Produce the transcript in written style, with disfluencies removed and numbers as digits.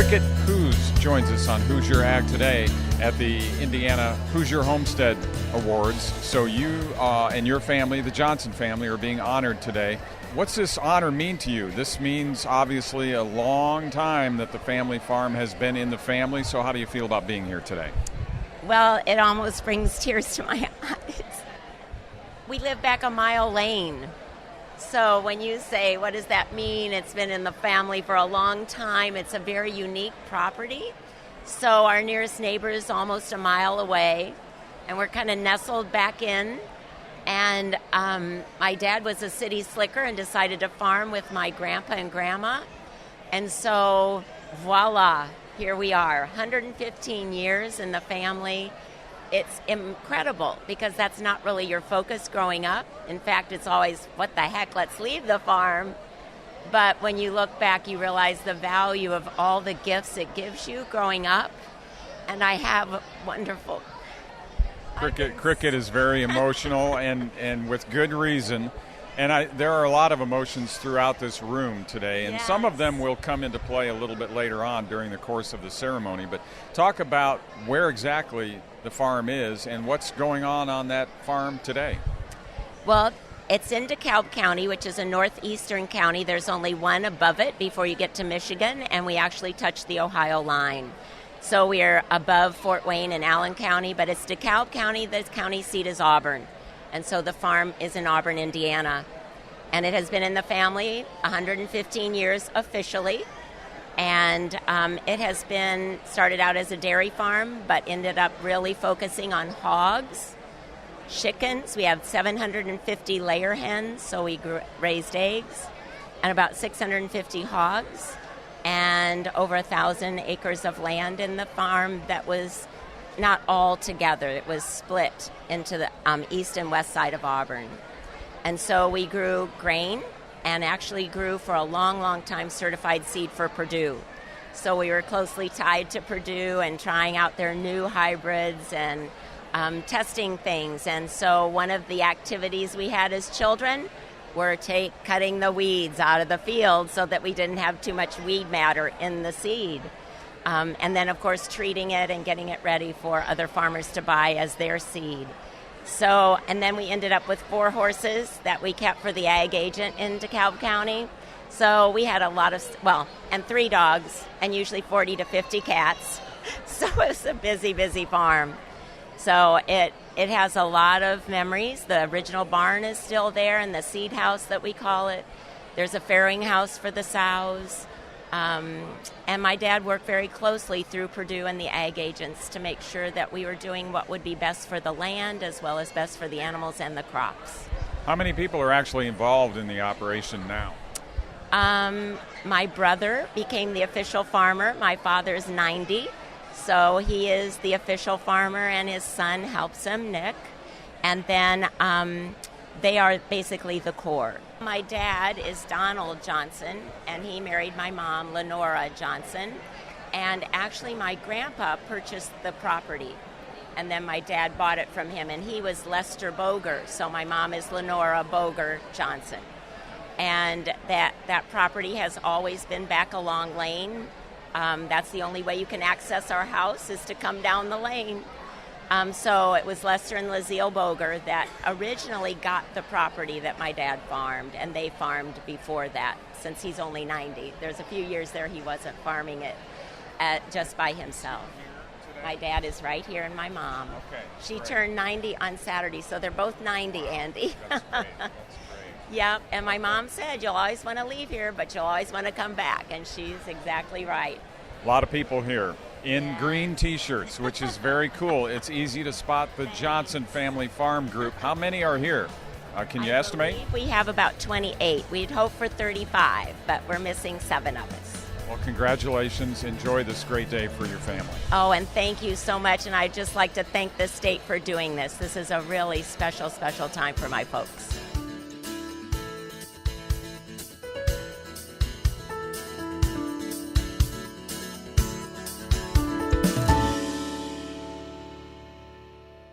Cricket Hoos joins us on Hoosier Ag Today at the Indiana Hoosier Homestead Awards. So you and your family, the Johnson family, are being honored today. What's this honor mean to you? This means obviously a long time that the family farm has been in the family. So how do you feel about being here today? Well, it almost brings tears to my eyes. We live back a mile lane. So when you say, what does that mean? It's been in the family for a long time. It's a very unique property. So our nearest neighbor is almost a mile away, and we're kind of nestled back in. And my dad was a city slicker and decided to farm with my grandpa and grandma. And so, voila, here we are, 115 years in the family. It's incredible because that's not really your focus growing up. In fact, it's always, what the heck, let's leave the farm. But when you look back, you realize the value of all the gifts it gives you growing up. And I have wonderful. Cricket is very emotional and with good reason. And there are a lot of emotions throughout this room today, and some of them will come into play a little bit later on during the course of the ceremony. But talk about where exactly the farm is and what's going on that farm today. Well, it's in DeKalb County, which is a northeastern county. There's only one above it before you get to Michigan, and we actually touch the Ohio line. So we're above Fort Wayne and Allen County, but it's DeKalb County. The county seat is Auburn. And so the farm is in Auburn, Indiana. And it has been in the family 115 years officially. And it has been started out as a dairy farm, but ended up really focusing on hogs, chickens. We have 750 layer hens, so we raised eggs, and about 650 hogs, and over 1,000 acres of land in the farm that was not all together. It was split into the east and west side of Auburn. And so we grew grain and actually grew for a long, long time certified seed for Purdue. So we were closely tied to Purdue and trying out their new hybrids and testing things. And so one of the activities we had as children were cutting the weeds out of the field so that we didn't have too much weed matter in the seed. And then, of course, treating it and getting it ready for other farmers to buy as their seed. So, and then we ended up with 4 horses that we kept for the ag agent in DeKalb County. So we had a lot of, and 3 dogs, and usually 40 to 50 cats. So it's a busy, busy farm. So it has a lot of memories. The original barn is still there, and the seed house that we call it. There's a farrowing house for the sows. And my dad worked very closely through Purdue and the ag agents to make sure that we were doing what would be best for the land as well as best for the animals and the crops. How many people are actually involved in the operation now? My brother became the official farmer. My father's 90, so he is the official farmer, and his son helps him, Nick. And then they are basically the core. My dad is Donald Johnson, and he married my mom, Lenora Johnson. And actually, my grandpa purchased the property, and then my dad bought it from him, and he was Lester Boger, so my mom is Lenora Boger Johnson. And that property has always been back a long lane. That's the only way you can access our house is to come down the lane. So it was Lester and Lazille Boger that originally got the property that my dad farmed, and they farmed before that, since he's only 90. There's a few years there he wasn't farming it just by himself. My dad is right here, and my mom. Okay. She turned 90 on Saturday, so they're both 90, Andy. That's great. Yep, and my mom said, you'll always want to leave here, but you'll always want to come back, and she's exactly right. A lot of people here in green T-shirts, which is very cool. It's easy to spot the Johnson Family Farm Group. How many are here? Can you estimate? We have about 28. We'd hope for 35, but we're missing 7 of us. Well, congratulations. Enjoy this great day for your family. Oh, and thank you so much. And I'd just like to thank the state for doing this. This is a really special, special time for my folks.